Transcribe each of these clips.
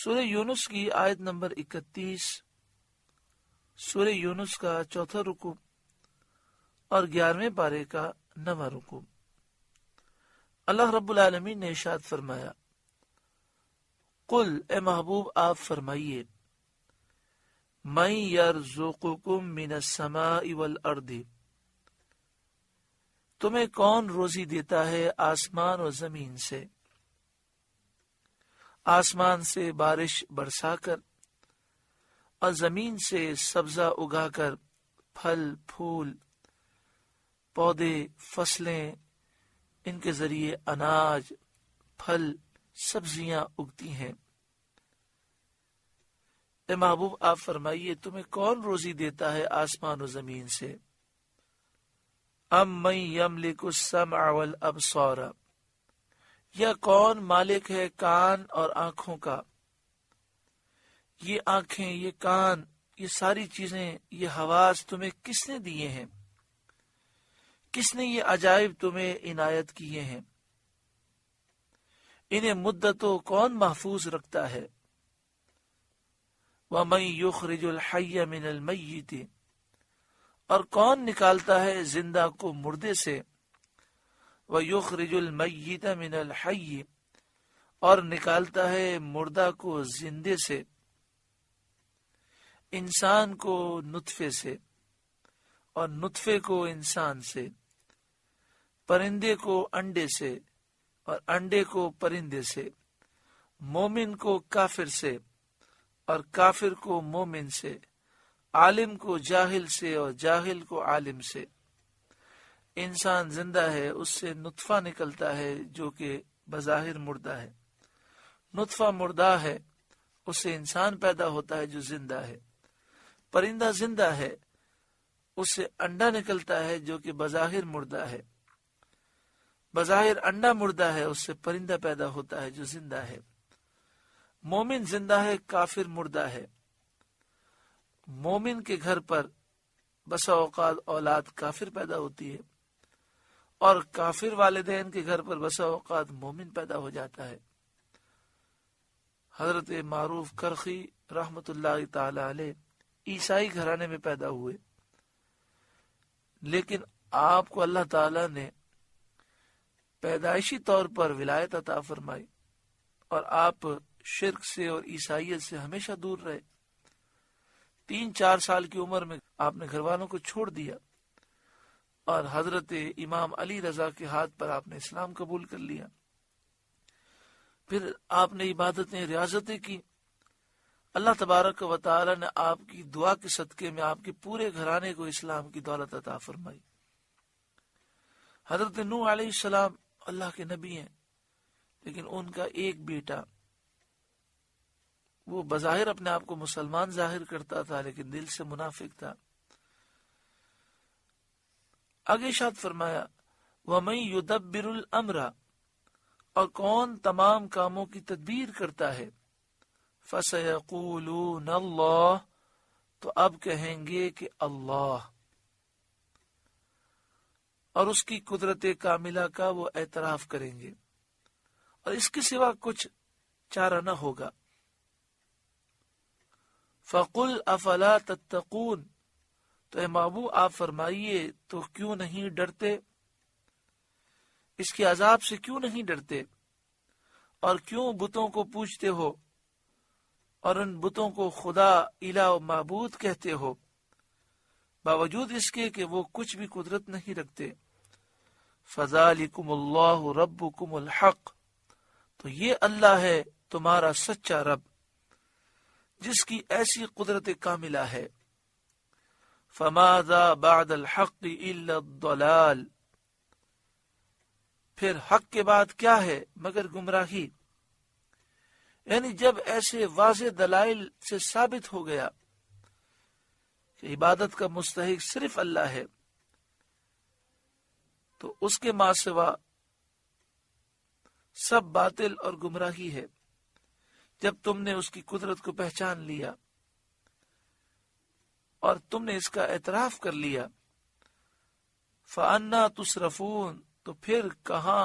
سورہ یونس کی آیت نمبر 31، سورہ یونس کا 4واں رکوع اور 11ویں پارے کا 9واں رکوع۔ اللہ رب العالمین نے ارشاد فرمایا، قل اے محبوب آپ فرمائیے، من یرزقکم من السماء والارض، تمہیں کون روزی دیتا ہے آسمان و زمین سے، آسمان سے بارش برسا کر اور زمین سے سبزہ اگا کر، پھل پھول پودے فصلیں، ان کے ذریعے اناج پھل سبزیاں اگتی ہیں۔ اے محبوب آپ فرمائیے، تمہیں کون روزی دیتا ہے آسمان و زمین سے؟ ام من یملک السمع والابصار، یا کون مالک ہے کان اور آنکھوں کا؟ یہ آنکھیں، یہ کان، یہ ساری چیزیں، یہ حواس تمہیں کس نے دیے ہیں؟ کس نے یہ عجائب تمہیں عنایت کیے ہیں؟ انہیں مدتوں کون محفوظ رکھتا ہے؟ وَمَن يُخْرِجُ الْحَيَّ مِنَ الْمَيِّتِ، اور کون نکالتا ہے زندہ کو مردے سے؟ وَيُخْرِجُ الْمَيِّتَ مِنَ الْحَيِّ، اور نکالتا ہے مردہ کو زندے سے، انسان کو نطفے سے اور نطفے کو انسان سے، پرندے کو انڈے سے اور انڈے کو پرندے سے، مومن کو کافر سے اور کافر کو مومن سے، عالم کو جاہل سے اور جاہل کو عالم سے۔ انسان زندہ ہے، اس سے نطفہ نکلتا ہے جو کہ بظاہر مردہ ہے، نطفہ مردہ ہے، اس سے انسان پیدا ہوتا ہے جو زندہ ہے۔ پرندہ زندہ ہے، اس سے انڈا نکلتا ہے جو کہ بظاہر مردہ ہے، بظاہر انڈا مردہ ہے، اس سے پرندہ پیدا ہوتا ہے جو زندہ ہے۔ مومن زندہ ہے، کافر مردہ ہے۔ مومن کے گھر پر بسا اوقات اولاد کافر پیدا ہوتی ہے، اور کافر والدین کے گھر پر بسا اوقات مومن پیدا ہو جاتا ہے۔ حضرت معروف کرخی رحمت اللہ تعالی علیہ عیسائی گھرانے میں پیدا ہوئے، لیکن آپ کو اللہ تعالی نے پیدائشی طور پر ولایت عطا فرمائی، اور آپ شرک سے اور عیسائیت سے ہمیشہ دور رہے۔ 3-4 سال کی عمر میں آپ نے گھر والوں کو چھوڑ دیا، اور حضرت امام علی رضا کے ہاتھ پر آپ نے اسلام قبول کر لیا۔ پھر آپ نے عبادتیں، ریاضتیں کی۔ اللہ تبارک و تعالی نے آپ کی دعا کے صدقے میں آپ کے پورے گھرانے کو اسلام کی دولت عطا فرمائی۔ حضرت نوح علیہ السلام اللہ کے نبی ہیں، لیکن ان کا ایک بیٹا، وہ بظاہر اپنے آپ کو مسلمان ظاہر کرتا تھا لیکن دل سے منافق تھا۔ آگے ارشاد فرمایا، وَمَن يُدَبِّرُ الْأَمْرَ، اور کون تمام کاموں کی تدبیر کرتا ہے؟ فَسَيَقُولُونَ اللَّهُ، تو اب کہیں گے کہ اللہ، اور اس کی قدرت کاملہ کا وہ اعتراف کریں گے، اور اس کے سوا کچھ چارہ نہ ہوگا۔ فَقُلْ أَفَلَا تَتَّقُونَ، تو اے محبوب آپ فرمائیے تو کیوں نہیں ڈرتے؟ اس کے عذاب سے کیوں نہیں ڈرتے؟ اور کیوں بتوں کو پوجتے ہو اور ان بتوں کو خدا، الہ و معبود کہتے ہو، باوجود اس کے کہ وہ کچھ بھی قدرت نہیں رکھتے؟ فَذَلِكُمُ اللَّهُ رَبُّكُمُ الْحَقُّ، تو یہ اللہ ہے تمہارا سچا رب، جس کی ایسی قدرت کاملہ ہے۔ فَمَاذَا بَعْدَ الْحَقِّ إِلَّا الضَّلَالِ، پھر حق کے بعد کیا ہے مگر گمراہی؟ یعنی جب ایسے واضح دلائل سے ثابت ہو گیا کہ عبادت کا مستحق صرف اللہ ہے، تو اس کے ماں سوا سب باطل اور گمراہی ہے۔ جب تم نے اس کی قدرت کو پہچان لیا اور تم نے اس کا اعتراف کر لیا، فَأَنَّا تُصْرَفُونَ، تو پھر کہاں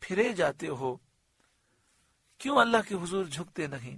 پھرے جاتے ہو؟ کیوں اللہ کے حضور جھکتے نہیں؟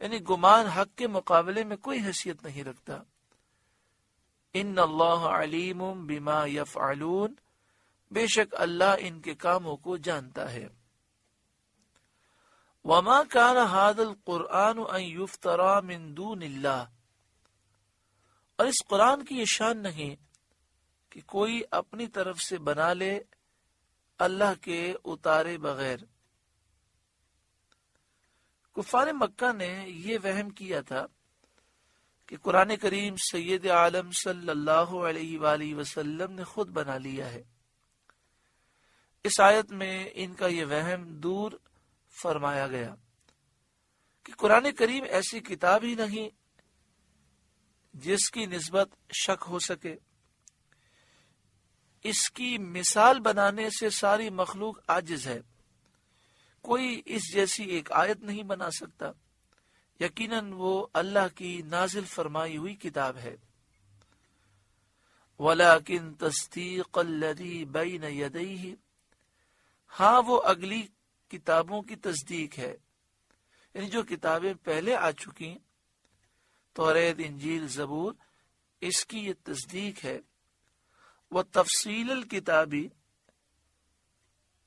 یعنی گمان حق کے مقابلے میں کوئی حیثیت نہیں رکھتا۔ ان اللہ علیم بما یفعلون، بے شک اللہ ان کے کاموں کو جانتا ہے۔ وما کان ھذا القرآن ان یفترى من دون اللہ، اور اس قرآن کی یہ شان نہیں کہ کوئی اپنی طرف سے بنا لے اللہ کے اتارے بغیر۔ کفار مکہ نے یہ وہم کیا تھا کہ قرآن کریم سید عالم صلی اللہ علیہ وآلہ وسلم نے خود بنا لیا ہے۔ اس آیت میں ان کا یہ وہم دور فرمایا گیا کہ قرآن کریم ایسی کتاب ہی نہیں جس کی نسبت شک ہو سکے۔ اس کی مثال بنانے سے ساری مخلوق عاجز ہے، کوئی اس جیسی ایک آیت نہیں بنا سکتا۔ یقیناً وہ اللہ کی نازل فرمائی ہوئی کتاب ہے۔ وَلَكِن تَصْدِيقَ الَّذِي بَيْنَ يَدَيْهِ، ہاں وہ اگلی کتابوں کی تصدیق ہے، یعنی جو کتابیں پہلے آ چکی، توریت، انجیل، زبور، اس کی یہ تصدیق ہے۔ وَتَفْصِيلَ الْكِتَابِ،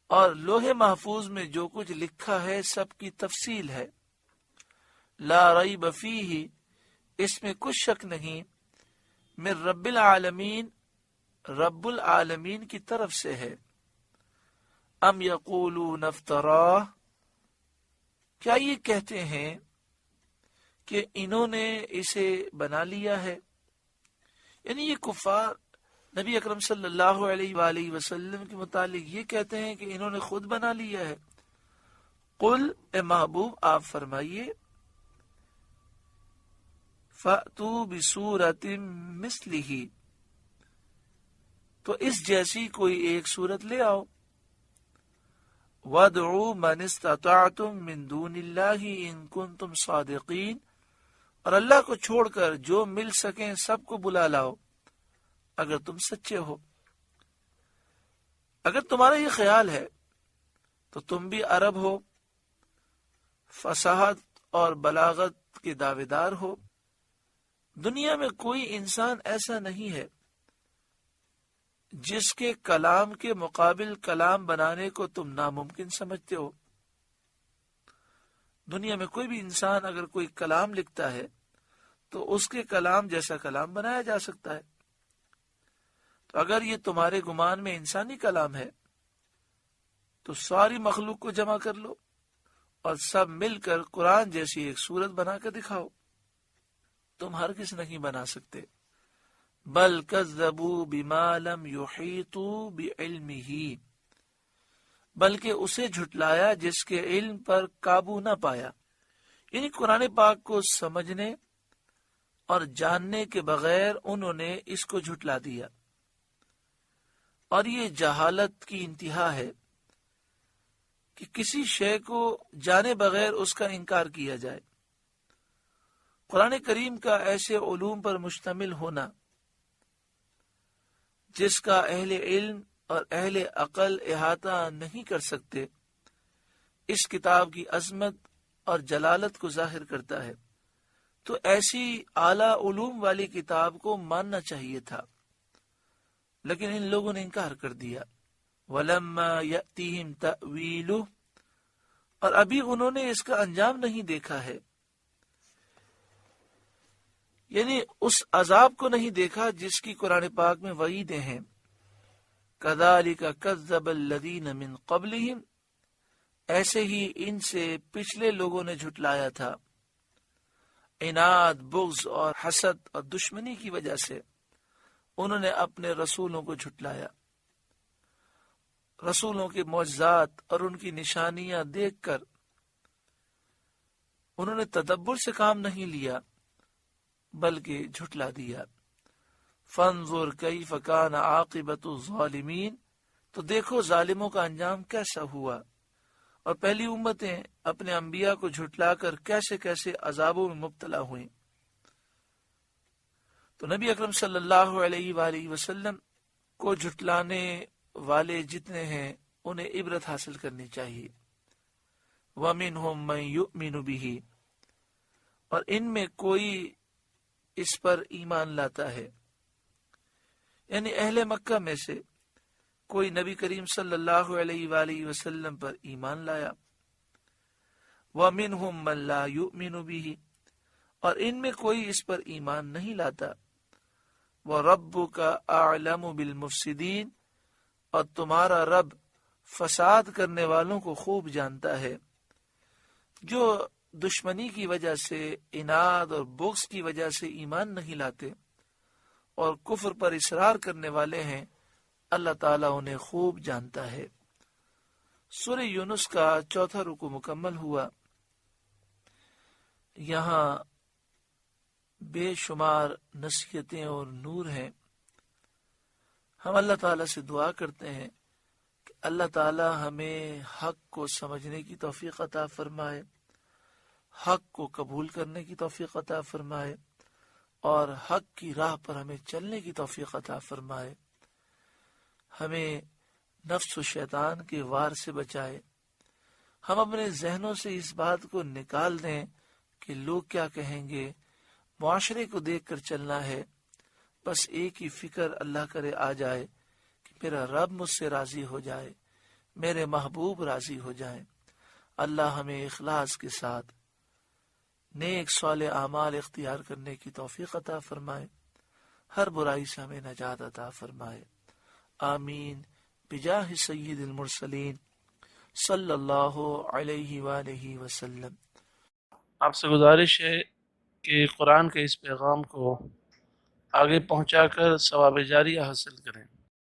اور لوح محفوظ میں جو کچھ لکھا ہے سب کی تفصیل ہے۔ لا ریب فیہ، اس میں کچھ شک نہیں، من رب العالمین، رب العالمین کی طرف سے ہے۔ ام یقولون افتراہ، کیا یہ کہتے ہیں کہ انہوں نے اسے بنا لیا ہے؟ یعنی یہ کفار نبی اکرم صلی اللہ علیہ وآلہ وسلم کے متعلق یہ کہتے ہیں کہ انہوں نے خود بنا لیا ہے۔ قل، اے محبوب آپ فرمائیے، فَأْتُوا بِسُورَةٍ مِثْلِهِ، تو اس جیسی کوئی ایک صورت لے آؤ۔ وَادْعُوا مَنِ اسْتَطَعْتُم مِّن دُونِ اللَّهِ إِن كُنتُمْ صَادِقِينَ، اور اللہ کو چھوڑ کر جو مل سکیں سب کو بلا لاؤ اگر تم سچے ہو۔ اگر تمہارا یہ خیال ہے تو تم بھی عرب ہو، فصاحت اور بلاغت کے دعوے دار ہو۔ دنیا میں کوئی انسان ایسا نہیں ہے جس کے کلام کے مقابل کلام بنانے کو تم ناممکن سمجھتے ہو۔ دنیا میں کوئی بھی انسان اگر کوئی کلام لکھتا ہے تو اس کے کلام جیسا کلام بنایا جا سکتا ہے۔ تو اگر یہ تمہارے گمان میں انسانی کلام ہے تو ساری مخلوق کو جمع کر لو اور سب مل کر قرآن جیسی ایک صورت بنا کر دکھاؤ۔ تم ہرگز نہیں بنا سکتے۔ بل کذبوا بما لم یحیطوا بعلمہ، بلکہ اسے جھٹلایا جس کے علم پر قابو نہ پایا، یعنی قرآن پاک کو سمجھنے اور جاننے کے بغیر انہوں نے اس کو جھٹلا دیا، اور یہ جہالت کی انتہا ہے کہ کسی شے کو جانے بغیر اس کا انکار کیا جائے۔ قرآن کریم کا ایسے علوم پر مشتمل ہونا جس کا اہل علم اور اہل عقل احاطہ نہیں کر سکتے، اس کتاب کی عظمت اور جلالت کو ظاہر کرتا ہے۔ تو ایسی اعلیٰ علوم والی کتاب کو ماننا چاہیے تھا، لیکن ان لوگوں نے انکار کر دیا۔ وَلَمَّا يَأْتِهِمْ تَأْوِيلُهُ، اور ابھی انہوں نے اس کا انجام نہیں دیکھا ہے، یعنی اس عذاب کو نہیں دیکھا جس کی قرآن پاک میں وعیدیں ہیں۔ كَذَلِكَ كَذَّبَ الَّذِينَ مِن قَبْلِهِمْ، ایسے ہی ان سے پچھلے لوگوں نے جھٹلایا تھا۔ عناد، بغض اور حسد اور دشمنی کی وجہ سے انہوں نے اپنے رسولوں کو جھٹلایا۔ رسولوں کے معجزات اور ان کی نشانیاں دیکھ کر انہوں نے تدبر سے کام نہیں لیا بلکہ جھٹلا دیا۔ فانظر کیف کان عاقبۃ الظالمین، تو دیکھو ظالموں کا انجام کیسا ہوا، اور پہلی امتیں اپنے انبیاء کو جھٹلا کر کیسے کیسے عذابوں میں مبتلا ہوئیں۔ تو نبی اکرم صلی اللہ علیہ وآلہ وسلم کو جھٹلانے والے جتنے ہیں انہیں عبرت حاصل کرنی چاہیے۔ وَمِنْهُمْ مَنْ يُؤْمِنُ بِهِ، اور ان میں کوئی اس پر ایمان لاتا ہے، یعنی اہل مکہ میں سے کوئی نبی کریم صلی اللہ علیہ وآلہ وسلم پر ایمان لایا، وَمِنْهُمْ مَنْ لَا يُؤْمِنُ بِهِ، اور ان میں کوئی اس پر ایمان نہیں لاتا، وَرَبُّكَ أَعْلَمُ بِالْمُفْسِدِينَ، اور تمہارا رب فساد کرنے والوں کو خوب جانتا ہے۔ جو دشمنی کی وجہ سے، اناد اور بغض کی وجہ سے ایمان نہیں لاتے اور کفر پر اصرار کرنے والے ہیں، اللہ تعالیٰ انہیں خوب جانتا ہے۔ سورہ یونس کا 4 رکوع مکمل ہوا۔ یہاں بے شمار نصیحتیں اور نور ہیں۔ ہم اللہ تعالیٰ سے دعا کرتے ہیں کہ اللہ تعالیٰ ہمیں حق کو سمجھنے کی توفیق عطا فرمائے، حق کو قبول کرنے کی توفیق عطا فرمائے، اور حق کی راہ پر ہمیں چلنے کی توفیق عطا فرمائے، ہمیں نفس و شیطان کے وار سے بچائے۔ ہم اپنے ذہنوں سے اس بات کو نکال دیں کہ لوگ کیا کہیں گے، معاشرے کو دیکھ کر چلنا ہے، بس ایک ہی فکر اللہ کرے آ جائے کہ میرا رب مجھ سے راضی ہو جائے، میرے محبوب راضی ہو جائیں۔ اللہ ہمیں اخلاص کے ساتھ نیک صالح اعمال اختیار کرنے کی توفیق عطا فرمائے، ہر برائی سے ہمیں نجات عطا فرمائے، آمین بجاہ سید المرسلین صلی اللہ علیہ وآلہ وسلم۔ آپ سے گزارش ہے کہ قرآن کے اس پیغام کو آگے پہنچا کر ثواب جاریہ حاصل کریں۔